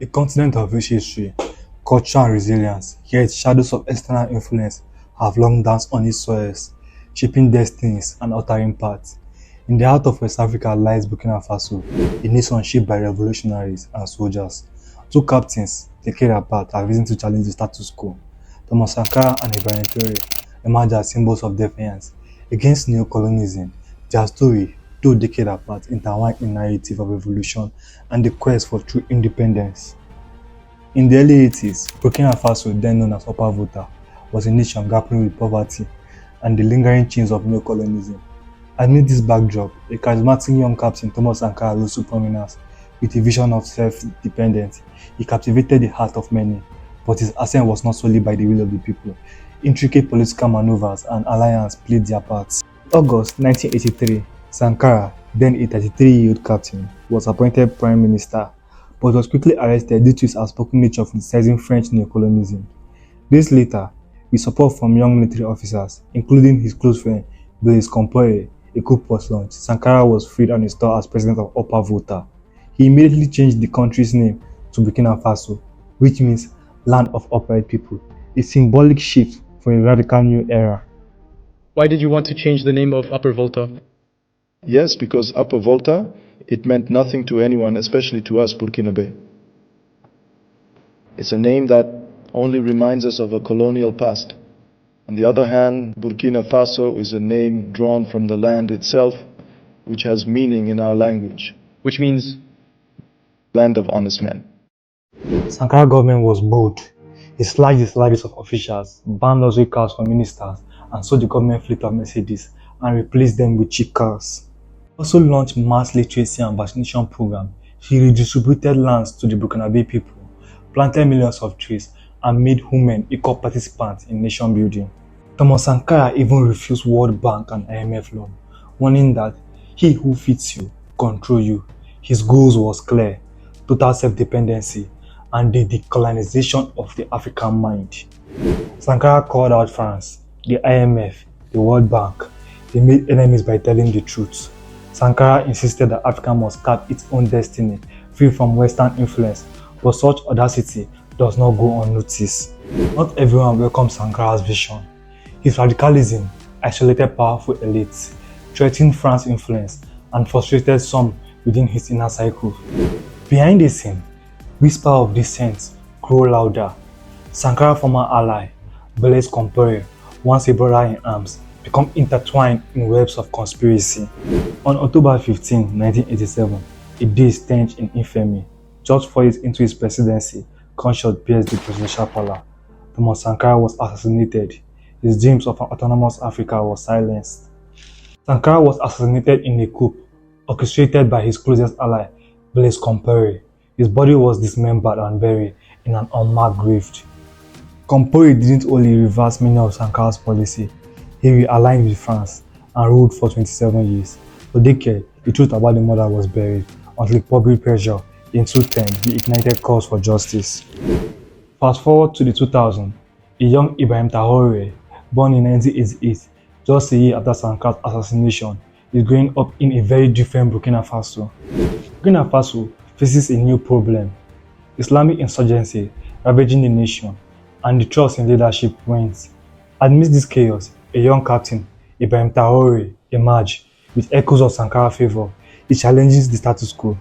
A continent of rich history, culture and resilience, yet shadows of external influence have long danced on its soils, shaping destinies and altering paths. In the heart of West Africa lies Burkina Faso, a nation shaped by revolutionaries and soldiers. Two captains, decades apart, have risen to challenge the status quo. Thomas Sankara and Ibrahim Traoré emerge as symbols of defiance against neocolonialism. Their story, though decades apart, intertwined in narrative of revolution and the quest for true independence. In the early 80s, Burkina Faso, then known as Upper Volta, was a nation grappling with poverty and the lingering chains of neocolonialism. Amid this backdrop, a charismatic young captain, Thomas Sankara, rose to prominence with a vision of self-dependence. He captivated the heart of many, but his ascent was not solely by the will of the people. Intricate political maneuvers and alliances played their parts. In August 1983, Sankara, then a 33-year-old captain, was appointed prime minister, but was quickly arrested due to his outspoken nature of criticizing French neocolonialism. Days later, with support from young military officers, including his close friend Blaise Compaoré, a coup was launched. Sankara was freed and installed as president of Upper Volta. He immediately changed the country's name to Burkina Faso, which means land of upright people, a symbolic shift for a radical new era. Why did you want to change the name of Upper Volta? Yes, because Upper Volta, it meant nothing to anyone, especially to us Burkinabe. It's a name that only reminds us of a colonial past. On the other hand, Burkina Faso is a name drawn from the land itself, which has meaning in our language. Which means Land of honest men. Sankara government was bold. He slashed the salaries of officials, banned luxury cars for ministers, and sold the government fleet of Mercedes and replaced them with cheap cars. He also launched mass literacy and vaccination program. He redistributed lands to the Burkinabe people, planted millions of trees, and made women equal participants in nation building. Thomas Sankara even refused World Bank and IMF loan, warning that he who feeds you control you. His goals was clear: total self-dependency and the decolonization of the African mind. Sankara called out France, the IMF, the World Bank. They made enemies by telling the truth. Sankara insisted that Africa must carve its own destiny, free from Western influence, but such audacity does not go unnoticed. Not everyone welcomed Sankara's vision. His radicalism isolated powerful elites, threatened France's influence, and frustrated some within his inner circle. Behind the scene, whispers of dissent grew louder. Sankara's former ally, Blaise Compaoré, once a brother in arms, become intertwined in webs of conspiracy. On October 15, 1987, a day stench in infamy, just 4 years into his presidency, gunshot pierced the presidential palace. Thomas Sankara was assassinated. His dreams of an autonomous Africa were silenced. Sankara was assassinated in a coup orchestrated by his closest ally, Blaise Compaoré. His body was dismembered and buried in an unmarked grave. Compaoré didn't only reverse many of Sankara's policy, he realigned with France and ruled for 27 years. For decades, the truth about the murder was buried until public pressure in 2010 reignited calls for justice. Fast forward to the 2000s, a young Ibrahim Traoré, born in 1988, just a year after Sankara's assassination, is growing up in a very different Burkina Faso. Burkina Faso faces a new problem: Islamic insurgency ravaging the nation, and the trust in leadership wanes. Amidst this chaos, a young captain, Ibrahim Traoré, emerged with echoes of Sankara's favor. He challenges the status quo.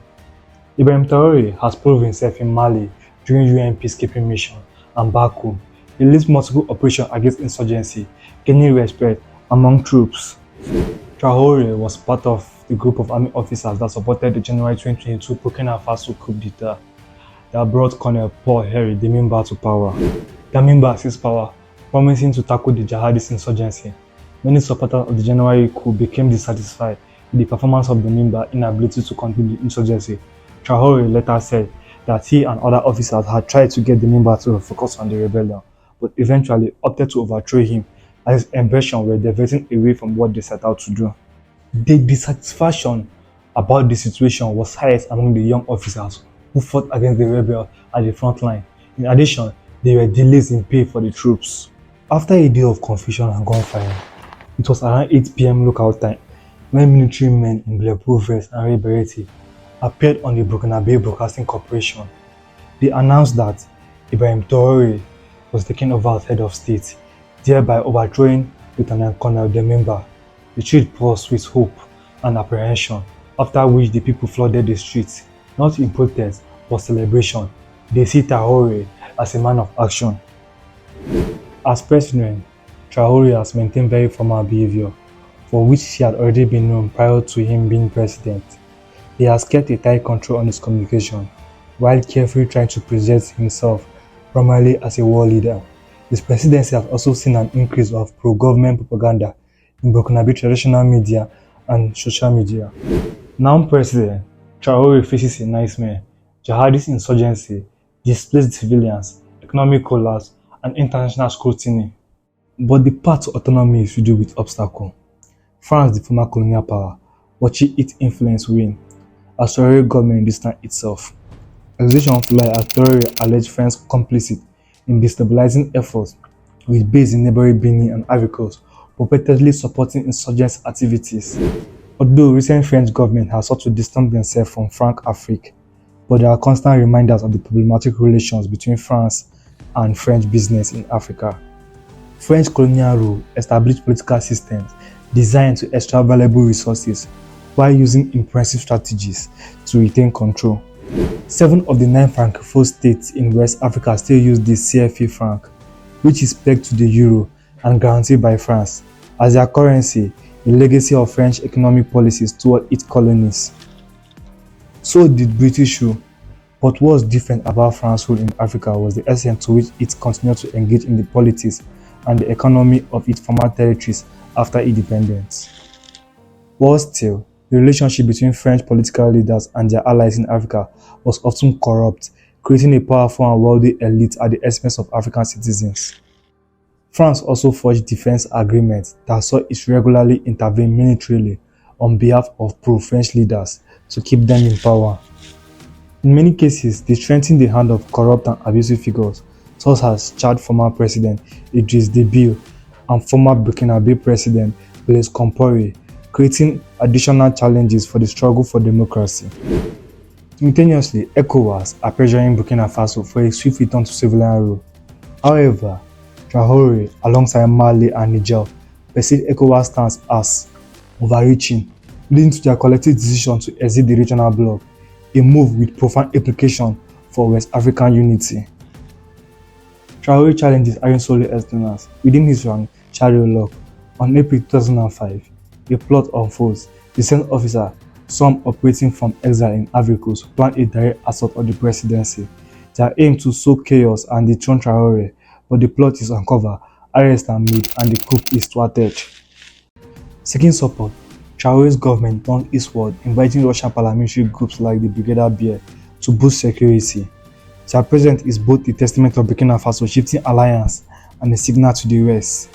Ibrahim Traoré has proved himself in Mali during UN peacekeeping mission and back home. He leads multiple operations against insurgency, gaining respect among troops. Traoré was part of the group of army officers that supported the January 2022 Burkina Faso coup d'etat that brought Colonel Paul Henri Damiba to power. Damiba seized power, promising to tackle the jihadist insurgency. Many supporters of the January coup became dissatisfied with the performance of Damiba's inability to contain the insurgency. Traoré later said that he and other officers had tried to get Damiba to focus on the rebellion, but eventually opted to overthrow him as his ambitions were diverting away from what they set out to do. The dissatisfaction about the situation was highest among the young officers who fought against the rebels at the front line. In addition, there were delays in pay for the troops. After a day of confusion and gunfire, it was around 8 p.m. local time when military men in bulletproof vests and red berets appeared on the Burkinabe Broadcasting Corporation. They announced that Ibrahim Traoré was taken over as head of state, thereby overthrowing Lieutenant Colonel Demimba. The street paused with hope and apprehension, after which the people flooded the streets, not in protest but celebration. They see Traoré as a man of action. As president, Traoré has maintained very formal behavior, for which he had already been known prior to him being president. He has kept a tight control on his communication, while carefully trying to present himself primarily as a war leader. His presidency has also seen an increase of pro-government propaganda in Burkinabe traditional media and social media. Now president, Traoré faces a nightmare: jihadist insurgency, displaced civilians, economic collapse, and international scrutiny. But the path to autonomy is filled with obstacles. France, the former colonial power, watching its influence wane, as Traoré government distance itself. Accusations fly as Traoré alleged France complicit in destabilizing efforts with base in neighboring Benin and Ivory Coast, purportedly supporting insurgent activities. Although recent French government has sought to distance themselves from Franc-Afrique, but there are constant reminders of the problematic relations between France and French business in Africa. French colonial rule established political systems designed to extract valuable resources while using impressive strategies to retain control. 7 of the 9 francophone states in West Africa still use the CFA franc, which is pegged to the euro and guaranteed by France, as their currency, a legacy of French economic policies toward its colonies. So did British rule, but what was different about France's rule in Africa was the extent to which it continued to engage in the politics and the economy of its former territories after independence. Worse still, the relationship between French political leaders and their allies in Africa was often corrupt, creating a powerful and wealthy elite at the expense of African citizens. France also forged defense agreements that saw it regularly intervene militarily on behalf of pro-French leaders to keep them in power. In many cases, they strengthened the hand of corrupt and abusive figures, such as Chad former President Idriss Déby and former Burkinabe President Blaise Compaoré, creating additional challenges for the struggle for democracy. Simultaneously, ECOWAS are pressuring Burkina Faso for a swift return to civilian rule. However, Traoré, alongside Mali and Niger, perceived ECOWAS' stance as overreaching, leading to their collective decision to exit the regional bloc, a move with profound implications for West African unity. Traoré challenges aren't solely external. Within his rank, Chariot on April 2005, a plot unfolds. Descent officers, some operating from exile in Ivory Coast, plan a direct assault on the presidency. They are aimed to sow chaos and dethrone Traoré, but the plot is uncovered, arrests are made, and the coup is thwarted. Seeking support, Traoré's government turned eastward, inviting Russian paramilitary groups like the Brigadier Bear to boost security. Their presence is both a testament of Burkina Faso's shifting alliance and a signal to the West.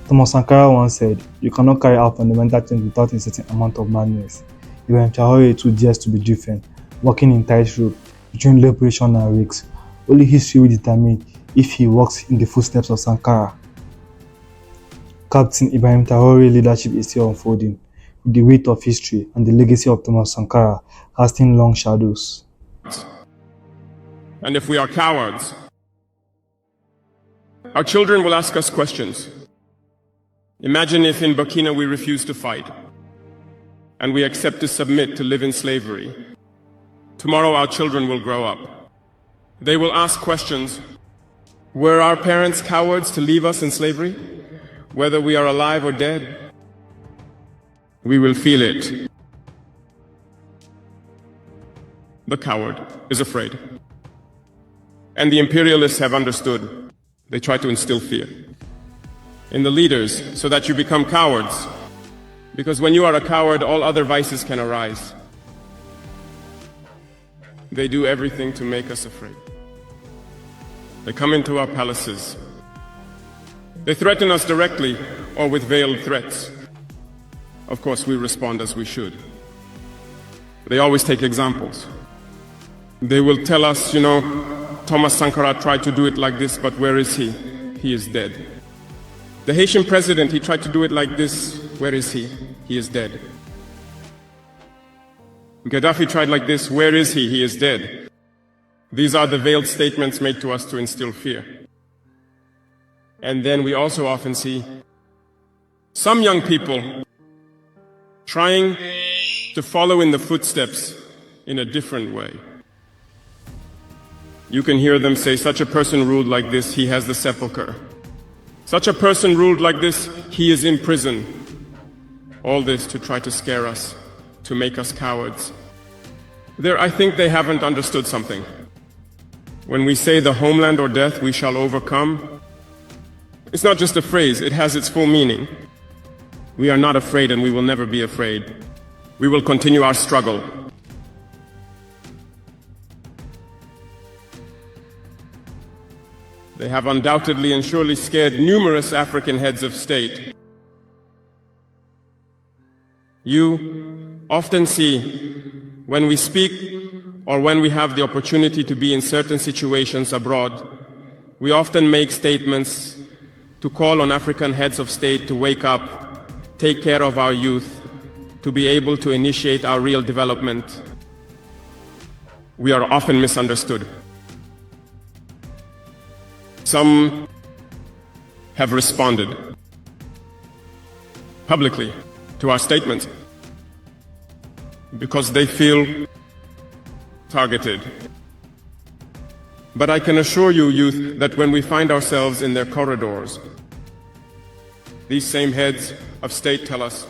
Thomas Sankara once said, "You cannot carry out fundamental change without a certain amount of madness." Ibrahim Traoré too dares to be different, walking in tightrope between liberation and risks. Only history will determine if he walks in the footsteps of Sankara. Captain Ibrahim Traoré's leadership is still unfolding, with the weight of history and the legacy of Thomas Sankara casting long shadows. And if we are cowards, our children will ask us questions. Imagine if in Burkina we refuse to fight and we accept to submit to live in slavery. Tomorrow our children will grow up. They will ask questions. Were our parents cowards to leave us in slavery? Whether we are alive or dead, we will feel it. The coward is afraid. And the imperialists have understood. They try to instill fear in the leaders so that you become cowards. Because when you are a coward, all other vices can arise. They do everything to make us afraid. They come into our palaces. They threaten us directly or with veiled threats. Of course, we respond as we should. They always take examples. They will tell us, Thomas Sankara tried to do it like this, but where is he? He is dead. The Haitian president, he tried to do it like this. Where is he? He is dead. Gaddafi tried like this. Where is he? He is dead. These are the veiled statements made to us to instill fear. And then we also often see some young people trying to follow in the footsteps in a different way. You can hear them say, such a person ruled like this, he has the sepulchre. Such a person ruled like this, he is in prison. All this to try to scare us, to make us cowards. I think they haven't understood something. When we say the homeland or death we shall overcome, it's not just a phrase, it has its full meaning. We are not afraid and we will never be afraid. We will continue our struggle. They have undoubtedly and surely scared numerous African heads of state. You often see, when we speak or when we have the opportunity to be in certain situations abroad, we often make statements to call on African heads of state to wake up, take care of our youth, to be able to initiate our real development. We are often misunderstood. Some have responded publicly to our statements because they feel targeted. But I can assure you, youth, that when we find ourselves in their corridors, these same heads of state tell us,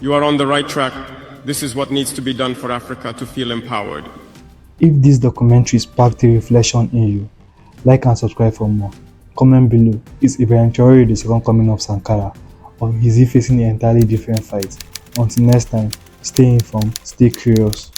you are on the right track. This is what needs to be done for Africa to feel empowered. If this documentary sparked a reflection in you, like and subscribe for more. Comment below, is Ibrahim Traoré the second coming of Sankara, or is he facing an entirely different fight? Until next time, stay informed, stay curious.